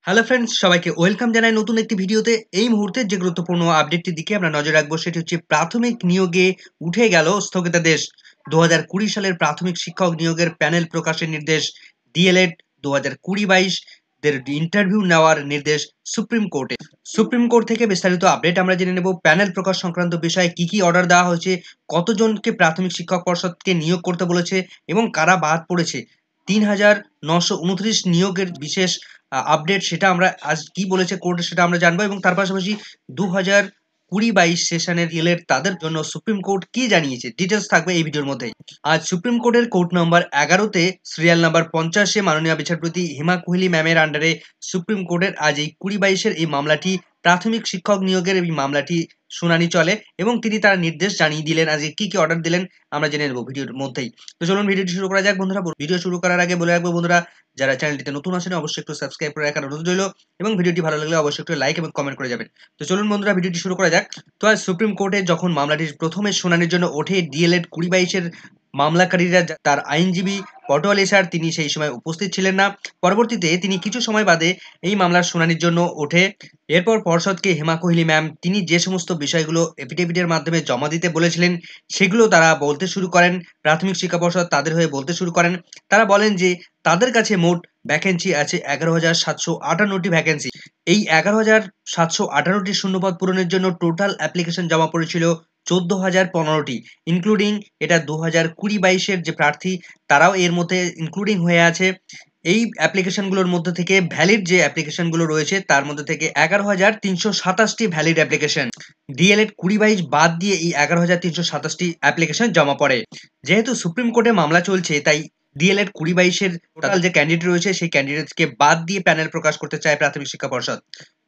Hello friends, সবাইকে welcome জানাই নতুন একটি ভিডিওতে। এই মুহূর্তে যে গুরুত্বপূর্ণ আপডেটটির দিকে আমরা নজর রাখবো সেটি হচ্ছে প্রাথমিক নিয়োগে উঠে গেল স্থগিতাদেশ। 2020 সালের প্রাথমিক শিক্ষক নিয়োগের প্যানেল প্রকাশের নির্দেশ। ডিএলএড 2020-22 দের ইন্টারভিউ নেওয়ার নির্দেশ সুপ্রিম কোর্টে। সুপ্রিম কোর্ট থেকে বিস্তারিত আপডেট আমরা জেনে নেব। প্যানেল প্রকাশ সংক্রান্ত বিষয়ে কি কি অর্ডার দেওয়া হয়েছে, কতজনকে প্রাথমিক শিক্ষক পর্ষদকে নিয়োগ করতে বলেছে এবং কারা বাদ পড়েছে। 3,929 নিয়োগের বিশেষ আপডেট, সেটা আমরা আজ কি বলেছে কোর্ট সেটা আমরা জানবো এবং তার পাশাপাশি 2020-22 সেশনের ডিএলএড তাদের জন্য সুপ্রিম কোর্ট কি জানিয়েছে ডিটেলস থাকবে এই ভিডিওর মধ্যেই। আজ সুপ্রিম কোর্টের কোর্ট নম্বর 11-তে সিরিয়াল নাম্বার 50-এ মাননীয় বিচারপতি হিমা কোহলি ম্যামের আন্ডারে সুপ্রিম কোর্টের আজ এই 20-22-এর এই মামলাটি, প্রাথমিক শিক্ষক নিয়োগের এই মামলাটি শুনানি চলে এবং তিনি তার নির্দেশ জানিয়ে দিলেন। আজকে কি কি অর্ডার দিলেন আমরা জেনে নেব ভিডিওর মধ্যেই। তো চলুন ভিডিওটি শুরু করা যাক বন্ধুরা। ভিডিও শুরু করার আগে বলে রাখবো বন্ধুরা, যারা চ্যানেলটিতে নতুন আছেন অবশ্যই একটু সাবস্ক্রাইব করে রাখার অনুরোধ রইল এবং ভিডিওটি ভালো লাগলে অবশ্যই একটু লাইক এবং কমেন্ট করে যাবেন। তো চলুন বন্ধুরা ভিডিওটি শুরু করা যাক। তো আজ সুপ্রিম কোর্টে যখন মামলাটির প্রথমে শুনানির জন্য ওঠে, ডিএলএড 2022-এর মামলাকারীরা তার আইনজীবী পটোয়ালি স্যার তিনি সেই সময় উপস্থিত ছিলেন না। পরবর্তীতে তিনি কিছু সময় বাদে এই মামলার শুনানির জন্য ওঠে। এরপর পর্ষদকে হেমা কোহলি ম্যাম তিনি যে সমস্ত বিষয়গুলো এফিডেভিটের মাধ্যমে জমা দিতে বলেছিলেন সেগুলো তারা বলতে শুরু করেন। প্রাথমিক শিক্ষা পর্ষদ তাদের হয়ে বলতে শুরু করেন। তারা বলেন যে তাদের কাছে মোট ভ্যাকেন্সি আছে 11,758টি ভ্যাকেন্সি। এই 11,758টি শূন্যপদ পূরণের জন্য টোটাল অ্যাপ্লিকেশন জমা পড়েছিল 14,015টি, ইনক্লুডিং এটা 2020-22-এর যে প্রার্থী তারাও এর মধ্যে ইনক্লুডিং হয়ে আছে। এই অ্যাপ্লিকেশনগুলোর মধ্যে থেকে ভ্যালিড যে অ্যাপ্লিকেশনগুলো রয়েছে তার মধ্যে থেকে 11,327টি ভ্যালিড অ্যাপ্লিকেশন। ডিএলএড 2022 বাদ দিয়ে এই 11,327টি অ্যাপ্লিকেশন জমা পড়ে। যেহেতু সুপ্রিম কোর্টে মামলা চলছে তাই ডিএলএড 2022-এর টোটাল যে ক্যান্ডিডেট রয়েছে সেই ক্যান্ডিডেটকে বাদ দিয়ে প্যানেল প্রকাশ করতে চায় প্রাথমিক শিক্ষা পর্ষদ।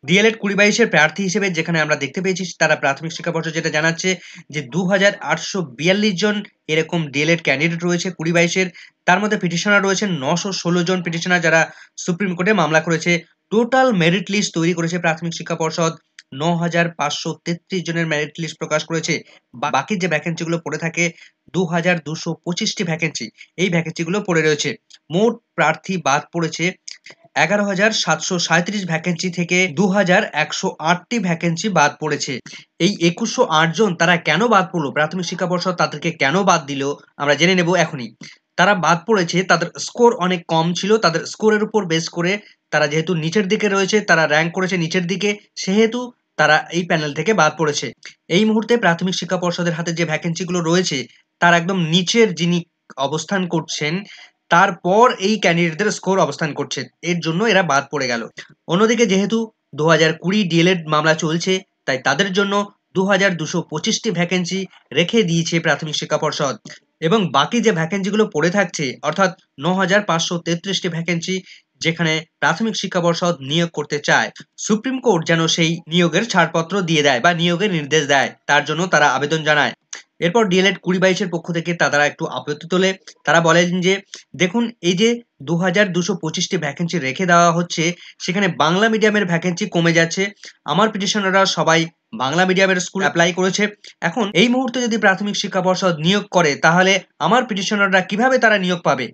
ডিএলএড 2022-এর প্রার্থী হিসেবে যেখানে আমরা দেখতে পেয়েছি তারা প্রাথমিক শিক্ষা পর্ষদ যেটা জানাচ্ছে যে 2,842 জন এরকম ডিএলএড ক্যান্ডিডেট রয়েছে 2022-এর। তার মধ্যে পিটিশনার রয়েছেন 916 জন পিটিশনার যারা সুপ্রিম কোর্টে মামলা করেছে। টোটাল মেরিট লিস্ট তৈরি করেছে প্রাথমিক শিক্ষা পর্ষদ। 9,533 জনের মেরিট লিস্ট প্রকাশ করেছে। বাকি যে ভ্যাকেন্সিগুলো পড়ে থাকে 2,225টি ভ্যাকেন্সি, এই ভ্যাকেন্সিগুলো পড়ে রয়েছে। মোট প্রার্থী বাদ পড়েছে 11,737 ভ্যাকেন্সি থেকে 2,108টি ভ্যাকেন্সি বাদ পড়েছে। এই 2,108 জন তারা কেন বাদ পড়লো, প্রাথমিক শিক্ষা পর্ষদ তাদেরকে কেন বাদ দিল আমরা জেনে নেব এখনই। তারা বাদ পড়েছে, তাদের স্কোর অনেক কম ছিল। তাদের স্কোরের উপর বেস করে তারা যেহেতু নিচের দিকে রয়েছে, তারা র্যাঙ্ক করেছে নিচের দিকে, সেহেতু তারা এই প্যানেল থেকে বাদ পড়েছে। এই মুহূর্তে প্রাথমিক শিক্ষা পর্ষদের হাতে যে ভ্যাকেন্সিগুলো রয়েছে তার একদম নিচের যিনি অবস্থান করছেন তারপর এই ক্যান্ডিডেটদের স্কোর অবস্থান করছে, এর জন্য এরা বাদ পড়ে গেল। অন্যদিকে যেহেতু 2020 ডিএলএড মামলা চলছে তাই তাদের জন্য 2,225টি ভ্যাকেন্সি রেখে দিয়েছে প্রাথমিক শিক্ষা পর্ষদ এবং বাকি যে ভ্যাকেন্সিগুলো পড়ে থাকছে অর্থাৎ 9,533টি ভ্যাকেন্সি যেখানে প্রাথমিক শিক্ষা পর্ষদ নিয়োগ করতে চায়। সুপ্রিম কোর্ট যেন সেই নিয়োগের ছাড়পত্র দিয়ে দেয় বা নিয়োগের নির্দেশ দেয়, তার জন্য তারা আবেদন জানায়। এরপর ডিএলএড 2022-এর পক্ষ থেকে তারা একটু আপত্তি তোলে। তারা বলেন যে দেখুন, এই যে 2,225টি ভ্যাকেন্সি রেখে দেওয়া হচ্ছে সেখানে বাংলা মিডিয়ামের ভ্যাকেন্সি কমে যাচ্ছে। আমার পিটিশনাররা সবাই বাংলা মিডিয়ামের স্কুল অ্যাপ্লাই করেছে। এখন এই মুহূর্তে যদি প্রাথমিক শিক্ষা পর্ষদ নিয়োগ করে তাহলে আমার পিটিশনাররা কিভাবে তারা নিয়োগ পাবে।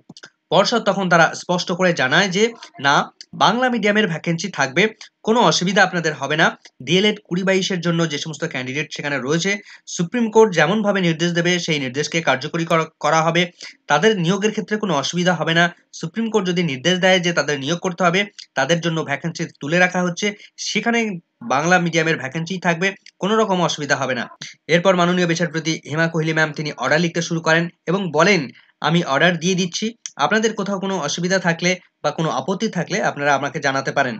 পর্ষদ তখন তারা স্পষ্ট করে জানায় যে না, বাংলা মিডিয়ামের ভ্যাকেন্সি থাকবে, কোনো অসুবিধা আপনাদের হবে না। ডিএলএড 2022-এর জন্য যে সমস্ত ক্যান্ডিডেট সেখানে রয়েছে সুপ্রিম কোর্ট যেমনভাবে নির্দেশ দেবে সেই নির্দেশকে কার্যকরী করা হবে। তাদের নিয়োগের ক্ষেত্রে কোনো অসুবিধা হবে না। সুপ্রিম কোর্ট যদি নির্দেশ দেয় যে তাদের নিয়োগ করতে হবে, তাদের জন্য ভ্যাকেন্সি তুলে রাখা হচ্ছে, সেখানে বাংলা মিডিয়ামের ভ্যাকেন্সি থাকবে, কোনো রকম অসুবিধা হবে না। এরপর মাননীয় বিচারপতি হিমা কোহলি ম্যাম তিনি অর্ডার লিখতে শুরু করেন এবং বলেন আমি অর্ডার দিয়ে দিচ্ছি, আপনাদের কোথাও কোনো অসুবিধা থাকলে বা কোনো আপত্তি থাকলে আপনারা আমাকে জানাতে পারেন।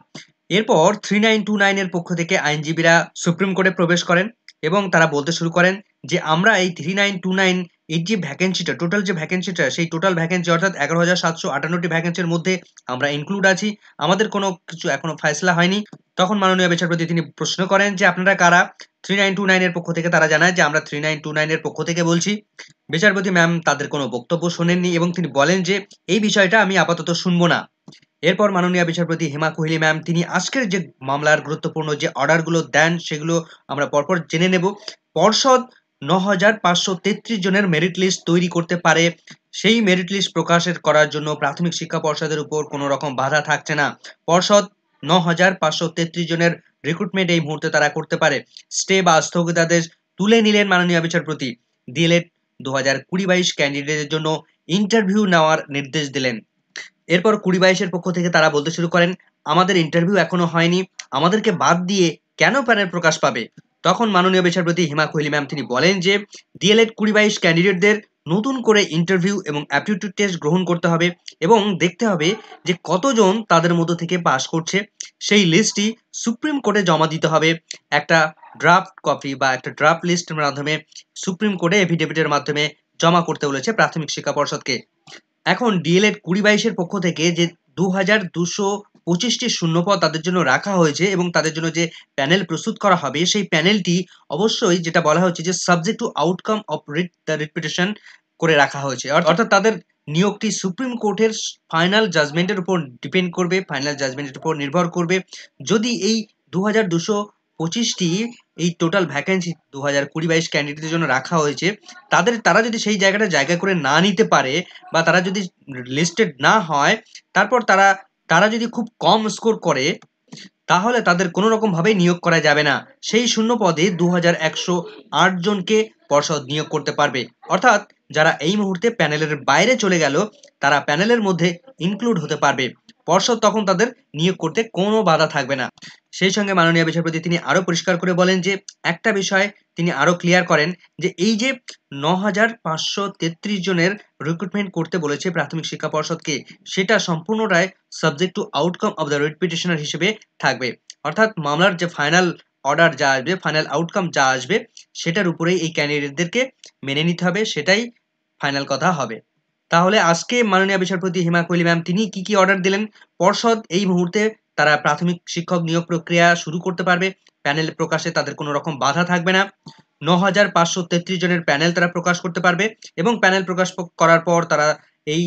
এরপর 3929 এর পক্ষ থেকে আইনজীবীরা সুপ্রিম কোর্টে প্রবেশ করেন এবং তারা বলতে শুরু করেন যে আমরা এই 3929 এই যে ভ্যাকেন্সিটা, টোটাল যে ভ্যাকেন্সিটা, সেই টোটাল ভ্যাকেন্সি অর্থাৎ 11,758টি ভ্যাকেন্সির মধ্যে আমরা ইনক্লুড আছি, আমাদের কোনো কিছু এখনো ফয়সলা হয়নি। তখন মাননীয় বিচারপতি তিনি প্রশ্ন করেন যে আপনারা কারা। 3929 এর পক্ষ থেকে তারা জানায় যে আমরা 3929 এর পক্ষ থেকে বলছি। বিচারপতি ম্যাম তাদের কোনো বক্তব্য শোনেননি এবং তিনি বলেন যে এই বিষয়টা আমি আপাতত শুনবো না। এরপর মাননীয় বিচারপতি হিমা কোহলি ম্যাম তিনি আজকের যে মামলার গুরুত্বপূর্ণ যে অর্ডারগুলো দেন সেগুলো আমরা পরপর জেনে নেব। পর্ষদ 9,533 জনের মেরিট লিস্ট তৈরি করতে পারে, সেই মেরিট লিস্ট প্রকাশের করার জন্য প্রাথমিক শিক্ষা পর্ষদের উপর কোনো রকম বাধা থাকছে না। পর্ষদ 9,533 জনের রিক্রুটমেন্ট এই মুহূর্তে তারা করতে পারে। স্টে বা স্থগিতাদেশ তুলে নিলেন মাননীয় বিচারপতি। ডিএলএড 2020-22 ক্যান্ডিডেটের জন্য ইন্টারভিউ নেওয়ার নির্দেশ দিলেন। এরপর 20-22-এর পক্ষ থেকে তারা বলতে শুরু করেন, আমাদের ইন্টারভিউ এখনো হয়নি, আমাদেরকে বাদ দিয়ে কেন প্যানেল প্রকাশ পাবে? তখন মাননীয় বিচারপতি হিমা কোহলি ম্যাম তিনি বলেন যে ডিএলএড 20-22 ক্যান্ডিডেটদের নতুন করে ইন্টারভিউ এবং অ্যাপটিটিউড টেস্ট গ্রহণ করতে হবে এবং দেখতে হবে যে কতজন তাদের মধ্য থেকে পাস করছে। সেই লিস্টটি সুপ্রিম কোর্টে জমা দিতে হবে একটা ড্রাফট কপি বা একটা ড্রাফট লিস্টের মাধ্যমে সুপ্রিম কোর্টে এফিডেভিটের মাধ্যমে জমা করতে বলেছে প্রাথমিক শিক্ষা পর্ষদকে। এখন ডিএলএড 20-22-এর পক্ষ থেকে যে 2,225টি শূন্যপদ তাদের জন্য রাখা হয়েছে এবং তাদের জন্য যে প্যানেল প্রস্তুত করা হবে সেই প্যানেলটি অবশ্যই যেটা বলা হচ্ছে যে subject to outcome of writ petition করে রাখা হয়েছে। অর্থাৎ তাদের নিয়োগটি সুপ্রিম কোর্টের ফাইনাল জাজমেন্টের উপর ডিপেন্ড করবে, ফাইনাল জাজমেন্টের উপর নির্ভর করবে। যদি এই 2,225টি এই টোটাল ভ্যাকেন্সি 2020-22 ক্যান্ডিডেটের জন্য রাখা হয়েছে, তারা যদি সেই জায়গাটা জায়গা করে না নিতে পারে বা তারা যদি লিস্টেড না হয়, তারপর তারা যদি খুব কম স্কোর করে, তাহলে তাদের কোনো রকম ভাবে নিয়োগ করা যাবে না। সেই শূন্য পদে 2,108 জনকে পর্ষদ নিয়োগ করতে পারবে। অর্থাৎ যারা এই মুহূর্তে প্যানেলের বাইরে চলে গেল তারা প্যানেলের মধ্যে ইনক্লুড হতে পারবে। পর্ষদ তখন তাদের নিয়োগ করতে কোনো বাধা থাকবে না। সেই সঙ্গে মাননীয় বিচারপতি তিনি আরো পরিষ্কার করে বলেন যে একটা বিষয় তিনি আরো ক্লিয়ার করেন যে এই যে 9,533 জনের রিক্রুটমেন্ট করতে বলেছে প্রাথমিক শিক্ষা পর্ষদকে, সেটা সম্পূর্ণটাই subject to outcome of the writ petitioner হিসেবে থাকবে। অর্থাৎ মামলার যে ফাইনাল অর্ডার যা আসবে, ফাইনাল আউটকাম যা আসবে, সেটার উপরেই এই ক্যান্ডিডেটদেরকে মেনে নিতে হবে, সেটাই ফাইনাল কথা হবে। তাহলে আজকে মাননীয় বিচারপতি হিমা কোহলি ম্যাম তিনি কি অর্ডার দিলেন? পর্ষদ এই মুহূর্তে তারা প্রাথমিক শিক্ষক নিয়োগ প্রক্রিয়া শুরু করতে পারবে। প্যানেল প্রকাশে তাদের কোনো রকম বাধা থাকবে না। 9,533 জনের প্যানেল তারা প্রকাশ করতে পারবে এবং প্যানেল প্রকাশ করার পর তারা এই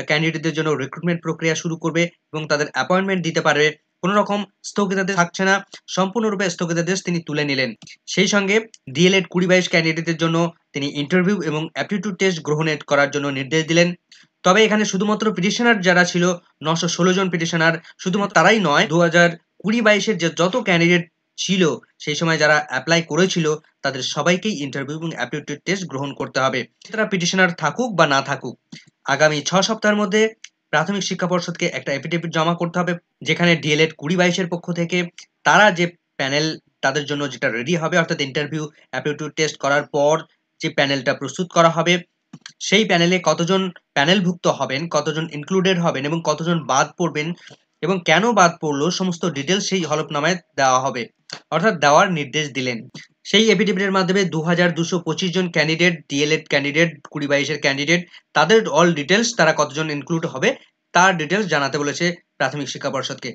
ক্যান্ডিডেটদের জন্য রিক্রুটমেন্ট প্রক্রিয়া শুরু করবে এবং তাদের অ্যাপয়েন্টমেন্ট দিতে পারবে। কোনো রকম স্থগিতাদেশ থাকছে না, সম্পূর্ণরূপে স্থগিতাদেশ তিনি তুলে নিলেন। সেই সঙ্গে ডিএলএড 20-22 ক্যান্ডিডেটদের জন্য তিনি ইন্টারভিউ এবং অ্যাপটিটিউড টেস্ট গ্রহণের করার জন্য নির্দেশ দিলেন। তবে এখানে শুধুমাত্র পিটিশনার যারা ছিল 916 জন পিটিশনার, শুধুমাত্র তারাই নয়, 2020-22-এর যে যত ক্যান্ডিডেট ছিল সেই সময় যারা অ্যাপ্লাই করেছিল তাদের সবাইকেই ইন্টারভিউ এবং অ্যাপটিটিউড টেস্ট গ্রহণ করতে হবে। তারা পিটিশনার থাকুক বা না থাকুক, আগামী 6 সপ্তাহের মধ্যে প্রাথমিক শিক্ষা পর্ষদকে একটা এফিডেভিট জমা করতে হবে যেখানে ডিএলএড 20-22-এর পক্ষ থেকে তারা যে প্যানেল তাদের জন্য যেটা রেডি হবে, অর্থাৎ ইন্টারভিউ অ্যাপটিটিউড টেস্ট করার পর যে প্যানেলটা প্রস্তুত করা হবে সেই প্যানেলে কতজন প্যানেলভুক্ত হবেন, কতজন ইনক্লুডেড হবেন এবং কতজন বাদ পড়বেন এবং কেন বাদ পড়লো সমস্ত ডিটেলস সেই হলফনামায় দেওয়া হবে, অর্থাৎ দেওয়ার নির্দেশ দিলেন। সেই এফিডেভিটের মাধ্যমে 2,225 জন ক্যান্ডিডেট, ডিএলএড ক্যান্ডিডেট, 20-22-এর ক্যান্ডিডেট, তাদের অল ডিটেলস তারা কতজন ইনক্লুড হবে তার ডিটেলস জানাতে বলেছে প্রাথমিক শিক্ষা পর্ষদকে।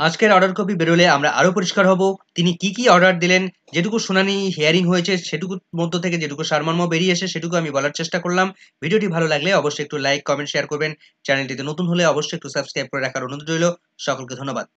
আজকের অর্ডার কপি বেরোলে আমরা আরো পরিষ্কার হব তিনি কি অর্ডার দিলেন। যেটুকু শুনানি হিয়ারিং হয়েছে সেটুকুর মধ্য থেকে যেটুকু সারমর্ম বেরিয়ে এসে সেটুকু আমি বলার চেষ্টা করলাম। ভিডিওটি ভালো লাগলে অবশ্যই একটু লাইক, কমেন্ট, শেয়ার করবেন। চ্যানেলটিতে নতুন হলে অবশ্যই একটু সাবস্ক্রাইব করে রাখার অনুরোধ রইল। সকলকে ধন্যবাদ।